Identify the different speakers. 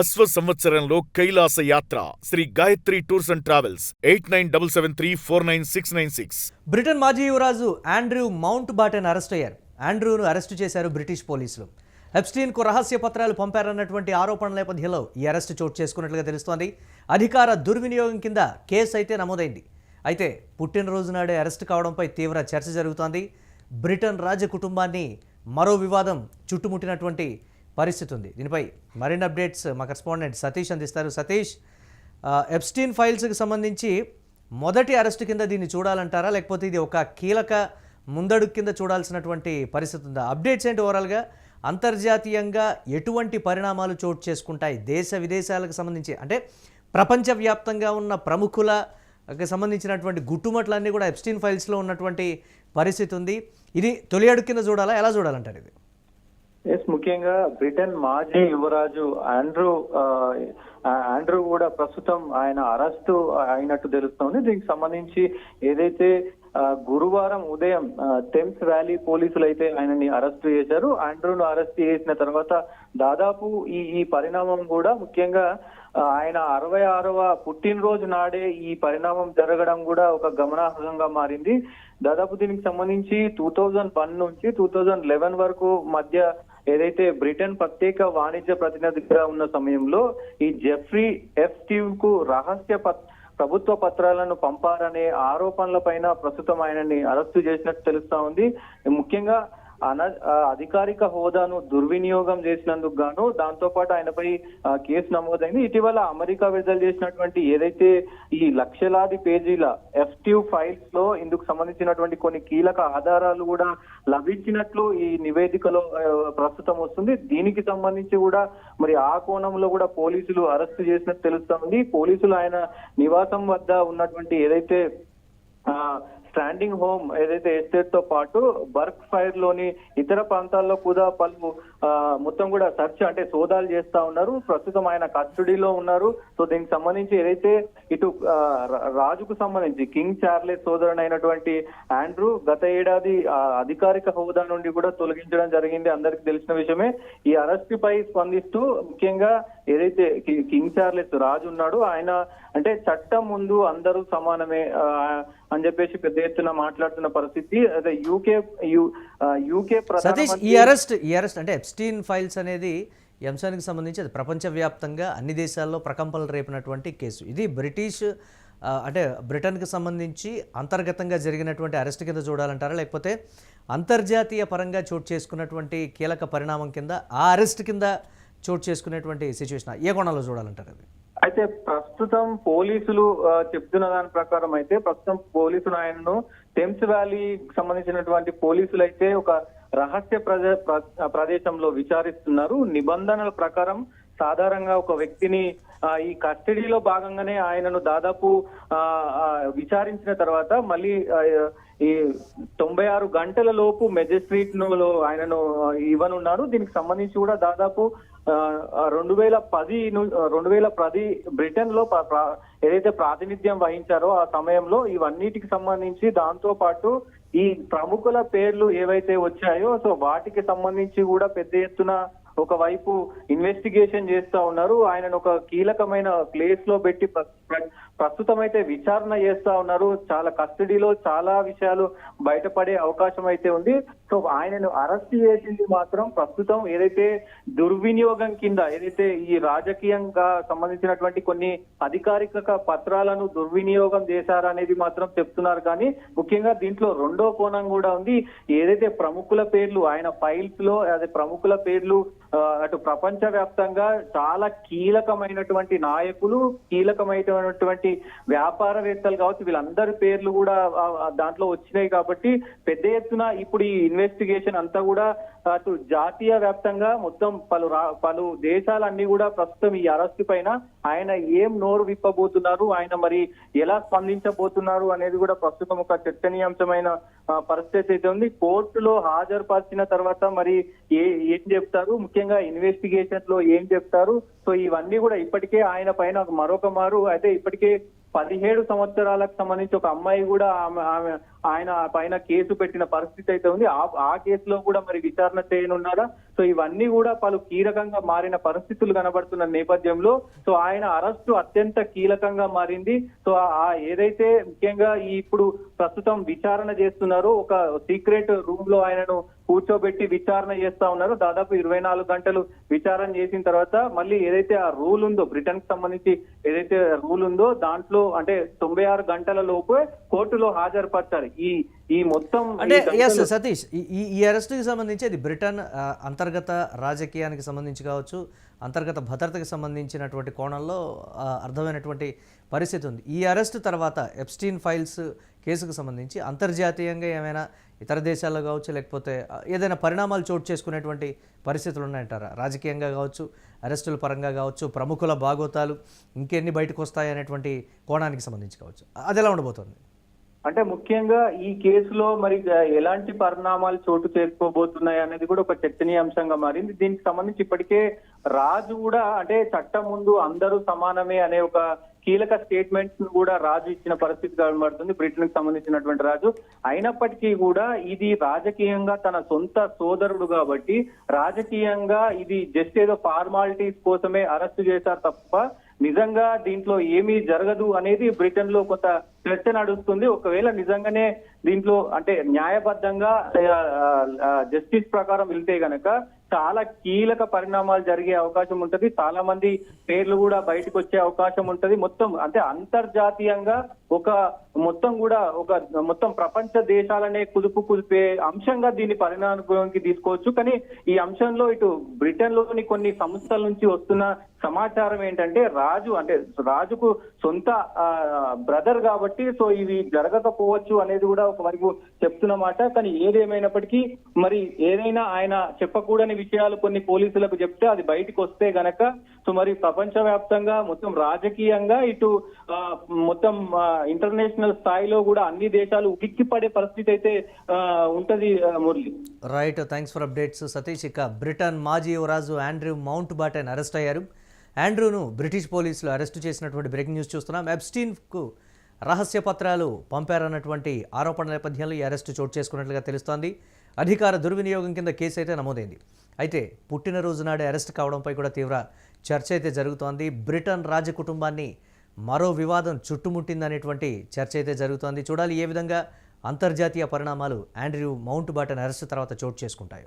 Speaker 1: అశ్వ సంవత్సరంలో కైలాస యాత్ర Shri Gayatri tours and travels 8977349696.
Speaker 2: Britain మాజీ యువరాజు ఆండ్రూ మౌంట్ బాటెన్ అరెస్ట్ అయ్యారు. ఆండ్రూను అరెస్టు చేశారు బ్రిటిష్ పోలీసులు. ఎప్స్టీన్కు రహస్య పత్రాలు పంపారన్నటువంటి ఆరోపణల నేపథ్యంలో ఈ అరెస్టు చోటు చేసుకున్నట్లుగా తెలుస్తోంది. అధికార దుర్వినియోగం కింద కేసు అయితే నమోదైంది. అయితే పుట్టినరోజు నాడే అరెస్టు కావడంపై తీవ్ర చర్చ జరుగుతోంది. బ్రిటన్ రాజ కుటుంబాన్ని మరో వివాదం చుట్టుముట్టినటువంటి పరిస్థితి ఉంది. దీనిపై మరిన్ని అప్డేట్స్ మా కరెస్పాండెంట్ సతీష్ అందిస్తారు. సతీష్, ఎప్స్టీన్ ఫైల్స్కి సంబంధించి మొదటి అరెస్టు కింద దీన్ని చూడాలంటారా, లేకపోతే ఇది ఒక కీలక ముందడుగు కింద చూడాల్సినటువంటి పరిస్థితి ఉందా? అప్డేట్స్ ఏంటి ఓవరాల్గా? అంతర్జాతీయంగా ఎటువంటి పరిణామాలు చోటు చేసుకుంటాయి? దేశ విదేశాలకు సంబంధించి అంటే ప్రపంచవ్యాప్తంగా ఉన్న ప్రముఖులకు సంబంధించినటువంటి గుట్టుమట్లన్నీ కూడా ఎప్స్టీన్ ఫైల్స్లో ఉన్నటువంటి పరిస్థితి ఉంది. ఇది తొలి అడుగు కింద చూడాలా, ఎలా చూడాలంటారు ఇది?
Speaker 3: ముఖ్యంగా బ్రిటన్ మాజీ యువరాజు ఆండ్రూ కూడా ప్రస్తుతం ఆయన అరెస్టు అయినట్టు తెలుస్తోంది. దీనికి సంబంధించి ఏదైతే గురువారం ఉదయం థెమ్స్ వ్యాలీ పోలీసులు అయితే ఆయనని అరెస్టు చేశారు. ఆండ్రూను అరెస్ట్ చేసిన తర్వాత దాదాపు ఈ పరిణామం కూడా ముఖ్యంగా ఆయన 66వ పుట్టినరోజు నాడే ఈ పరిణామం జరగడం కూడా ఒక గమనార్హంగా మారింది. దాదాపు దీనికి సంబంధించి 2001 నుంచి 2011 వరకు మధ్య ఏదైతే బ్రిటన్ ప్రత్యేక వాణిజ్య ప్రతినిధిగా ఉన్న సమయంలో ఈ జెఫ్రీ ఎప్స్టీన్ కు రహస్య ప్రభుత్వ పత్రాలను పంపారనే ఆరోపణల పైన ప్రస్తుతం ఆయనని అరెస్టు చేసినట్టు తెలుస్తా ఉంది. ముఖ్యంగా అధికారిక హోదాను దుర్వినియోగం చేసినందుకు గాను దాంతో పాటు ఆయనపై కేసు నమోదైంది. ఇటీవల అమెరికా విడుదల చేసినటువంటి ఏదైతే ఈ లక్షలాది పేజీల ఎఫ్టీవ్ ఫైల్స్ లో ఇందుకు సంబంధించినటువంటి కొన్ని కీలక ఆధారాలు కూడా లభించినట్లు ఈ నివేదికలో ప్రస్తుతం వస్తుంది. దీనికి సంబంధించి కూడా మరి ఆ కోణంలో కూడా పోలీసులు అరెస్టు చేసినట్టు తెలుస్తా ఉంది. పోలీసులు ఆయన నివాసం వద్ద ఉన్నటువంటి ఏదైతే స్టాండింగ్ హోమ్ ఏదైతే ఎస్టేట్ తో పాటు బర్క్ ఫైర్ లోని ఇతర ప్రాంతాల్లో కూడా పలు మొత్తం కూడా సెర్చ్ అంటే సోదాలు చేస్తా ఉన్నారు. ప్రస్తుతం ఆయన కస్టడీలో ఉన్నారు. సో దీనికి సంబంధించి ఏదైతే ఇటు రాజుకు సంబంధించి కింగ్ చార్లెస్ సోదరునైనటువంటి ఆండ్రూ గత ఏడాది అధికారిక హోదా నుండి కూడా తొలగించడం జరిగింది, అందరికి తెలిసిన విషయమే. ఈ అరెస్ట్ పై స్పందిస్తూ ముఖ్యంగా ఏదైతే కింగ్ చార్లెస్ రాజు ఉన్నాడు, ఆయన అంటే చట్టం ముందు అందరూ సమానమే అని చెప్పేసి పెద్ద ఎత్తున మాట్లాడుతున్న పరిస్థితి. అదే యూకే
Speaker 2: సతీష్, ఈ అరెస్ట్ అంటే ఎప్స్టీన్ ఫైల్స్ అనేది ఈ అంశానికి సంబంధించి అది ప్రపంచవ్యాప్తంగా అన్ని దేశాల్లో ప్రకంపనలు రేపినటువంటి కేసు. ఇది అంటే బ్రిటన్కి సంబంధించి అంతర్గతంగా జరిగినటువంటి అరెస్ట్ కింద చూడాలంటారా, లేకపోతే అంతర్జాతీయ పరంగా చోటు చేసుకున్నటువంటి కీలక పరిణామం కింద ఆ అరెస్ట్ కింద చోటు చేసుకునేటువంటి సిచ్యువేషన్ ఏ కోణంలో చూడాలంటారు అది?
Speaker 3: అయితే ప్రస్తుతం పోలీసులు చెప్తున్న దాని ప్రకారం అయితే ప్రస్తుతం పోలీసులు ఆయనను థెమ్స్ వ్యాలీకి సంబంధించినటువంటి పోలీసులు అయితే ఒక రహస్య ప్రదేశంలో విచారిస్తున్నారు. నిబంధనల ప్రకారం సాధారణంగా ఒక వ్యక్తిని ఈ కస్టడీలో భాగంగానే ఆయనను దాదాపు విచారించిన తర్వాత మళ్ళీ ఈ 96 గంటల లోపు మెజిస్ట్రేట్ లో ఆయనను ఇవ్వనున్నారు. దీనికి సంబంధించి కూడా దాదాపు 2010 బ్రిటన్ లో ఏదైతే ప్రాతినిధ్యం వహించారో ఆ సమయంలో ఇవన్నిటికి సంబంధించి దాంతో పాటు ఈ ప్రముఖుల పేర్లు ఏవైతే వచ్చాయో సో వాటికి సంబంధించి కూడా పెద్ద ఎత్తున ఒకవైపు ఇన్వెస్టిగేషన్ చేస్తా ఉన్నారు. ఆయనను ఒక కీలకమైన ప్లేస్ లో పెట్టి ప్రస్తుతం అయితే విచారణ చేస్తా ఉన్నారు. చాలా కస్టడీలో చాలా విషయాలు బయటపడే అవకాశం అయితే ఉంది. సో ఆయనను అరెస్ట్ చేసింది మాత్రం ప్రస్తుతం ఏదైతే దుర్వినియోగం కింద ఏదైతే ఈ రాజకీయంగా సంబంధించినటువంటి కొన్ని అధికారిక పత్రాలను దుర్వినియోగం చేశారనేది మాత్రం చెప్తున్నారు. కానీ ముఖ్యంగా దీంట్లో రెండో కోణం కూడా ఉంది. ఏదైతే ప్రముఖుల పేర్లు ఆయన ఫైల్స్ లో అదే ప్రముఖుల పేర్లు అటు ప్రపంచ వ్యాప్తంగా చాలా కీలకమైనటువంటి నాయకులు, కీలకమైనటువంటి వ్యాపారవేత్తలు కావచ్చు, వీళ్ళందరి పేర్లు కూడా దాంట్లో వచ్చినాయి. కాబట్టి పెద్ద ఎత్తున ఇప్పుడు ఈ ఇన్వెస్టిగేషన్ అంతా కూడా అటు జాతీయ వ్యాప్తంగా మొత్తం పలు దేశాలన్నీ కూడా ప్రస్తుతం ఈ అరెస్టు పైన ఆయన ఏం నోరు విప్పబోతున్నారు, ఆయన మరి ఎలా స్పందించబోతున్నారు అనేది కూడా ప్రస్తుతం ఒక చర్చనీయాంశమైన పరిస్థితి అయితే ఉంది. కోర్టులో హాజరుపరిచిన తర్వాత మరి ఏం చెప్తారు, ముఖ్యంగా ఇన్వెస్టిగేషన్ లో ఏం చెప్తారు, సో ఇవన్నీ కూడా ఇప్పటికే ఆయన పైన మరొక మారు అయితే ఇప్పటికే 17 సంవత్సరాలకు సంబంధించి ఒక అమ్మాయి కూడా ఆయన పైన కేసు పెట్టిన పరిస్థితి అయితే ఉంది. ఆ కేసులో కూడా మరి విచారణ చేయనున్నారా? సో ఇవన్నీ కూడా పలు కీలకంగా మారిన పరిస్థితులు కనబడుతున్న నేపథ్యంలో సో ఆయన అరెస్టు అత్యంత కీలకంగా మారింది. సో ఏదైతే ముఖ్యంగా ఇప్పుడు ప్రస్తుతం విచారణ చేస్తున్నారో ఒక సీక్రెట్ రూమ్ లో ఆయనను కూర్చోబెట్టి విచారణ చేస్తా ఉన్నారు. దాదాపు 24 గంటలు విచారణ చేసిన తర్వాత మళ్ళీ ఏదైతే ఆ రూల్ ఉందో, బ్రిటన్ కి సంబంధించి ఏదైతే రూల్ ఉందో దాంట్లో అంటే 96 గంటల లోపు కోర్టులో హాజరుపరచాలి. ఈ మొత్తం
Speaker 2: అంటే ఎస్ సతీష్, ఈ అరెస్టుకి సంబంధించి అది బ్రిటన్ అంతర్గత రాజకీయానికి సంబంధించి కావచ్చు, అంతర్గత భద్రతకి సంబంధించినటువంటి కోణంలో అర్థమైనటువంటి పరిస్థితి ఉంది. ఈ అరెస్టు తర్వాత ఎప్స్టీన్ ఫైల్స్ కేసుకు సంబంధించి అంతర్జాతీయంగా ఏమైనా ఇతర దేశాల్లో కావచ్చు, లేకపోతే ఏదైనా పరిణామాలు చోటు చేసుకునేటువంటి పరిస్థితులు ఉన్నాయంటారా? రాజకీయంగా కావచ్చు, అరెస్టుల పరంగా కావచ్చు, ప్రముఖుల బాగోతాలు ఇంకెన్ని బయటకు వస్తాయి అనేటువంటి కోణానికి సంబంధించి కావచ్చు, అది ఎలా ఉండబోతోంది?
Speaker 3: అంటే ముఖ్యంగా ఈ కేసులో మరి ఎలాంటి పరిణామాలు చోటు చేసుకోబోతున్నాయి అనేది కూడా ఒక చర్చనీయాంశంగా మారింది. దీనికి సంబంధించి ఇప్పటికే రాజు కూడా అంటే చట్టం ముందు అందరూ సమానమే అనే ఒక కీలక స్టేట్మెంట్స్ కూడా రాజు ఇచ్చిన పరిస్థితి కనబడుతుంది, బ్రిటన్ కి సంబంధించినటువంటి రాజు. అయినప్పటికీ కూడా ఇది రాజకీయంగా తన సొంత సోదరుడు కాబట్టి రాజకీయంగా ఇది జస్ట్ ఏదో ఫార్మాలిటీస్ కోసమే అరెస్టు చేశారు తప్ప నిజంగా దీంట్లో ఏమీ జరగదు అనేది బ్రిటన్ లో కొంత చర్చ నడుస్తుంది. ఒకవేళ నిజంగానే దీంట్లో అంటే న్యాయబద్ధంగా జస్టిస్ ప్రకారం వెళ్తే గనక చాలా కీలక పరిణామాలు జరిగే అవకాశం ఉంటది. చాలా మంది పేర్లు కూడా బయటకు వచ్చే అవకాశం ఉంటది. మొత్తం అంటే అంతర్జాతీయంగా ఒక మొత్తం ప్రపంచ దేశాలనే కుదిపే అంశంగా దీన్ని పరిణామానికి తీసుకోవచ్చు. కానీ ఈ అంశంలో ఇటు బ్రిటన్ లోని కొన్ని సంస్థల నుంచి వస్తున్న సమాచారం ఏంటంటే రాజుకు సొంత బ్రదర్ కాబట్టి సో ఇవి జరగకపోవచ్చు అనేది కూడా ఒకవైపు చెప్తున్నమాట. కానీ ఏదేమైనప్పటికీ మరి ఏదైనా ఆయన చెప్పకూడని విషయాలు కొన్ని పోలీసులకు చెప్తే అది బయటకు వస్తే గనక సో మరి ప్రపంచవ్యాప్తంగా మొత్తం రాజకీయంగా ఇటు మొత్తం ఇంటర్నేషనల్ స్థాయిలో కూడా అన్ని దేశాలు ఉలిక్కిపడే పరిస్థితి అయితే ఉంటది Murali.
Speaker 2: Right, thanks for updates Satish. ఇక బ్రిటన్ మాజీ యువరాజు ఆండ్రూ మౌంట్ బాటెన్ అరెస్ట్ అయ్యారు. ఆండ్రూను బ్రిటిష్ పోలీసులు అరెస్టు చేసినటువంటి బ్రేకింగ్ న్యూస్ చూస్తున్నాం. ఎప్స్టీన్కు రహస్య పత్రాలు పంపారన్నటువంటి ఆరోపణల నేపథ్యంలో ఈ అరెస్టు చోటు చేసుకున్నట్లుగా తెలుస్తోంది. అధికార దుర్వినియోగం కింద కేసు అయితే నమోదైంది. అయితే పుట్టినరోజు నాడే అరెస్ట్ కావడంపై కూడా తీవ్ర చర్చ అయితే జరుగుతోంది. బ్రిటన్ రాజకుటుంబాన్ని మరో వివాదం చుట్టుముట్టిందనేటువంటి చర్చ అయితే జరుగుతోంది. చూడాలి ఏ విధంగా అంతర్జాతీయ పరిణామాలు ఆండ్రూ మౌంట్ బాటెన్ అరెస్టు తర్వాత చోటు చేసుకుంటాయో.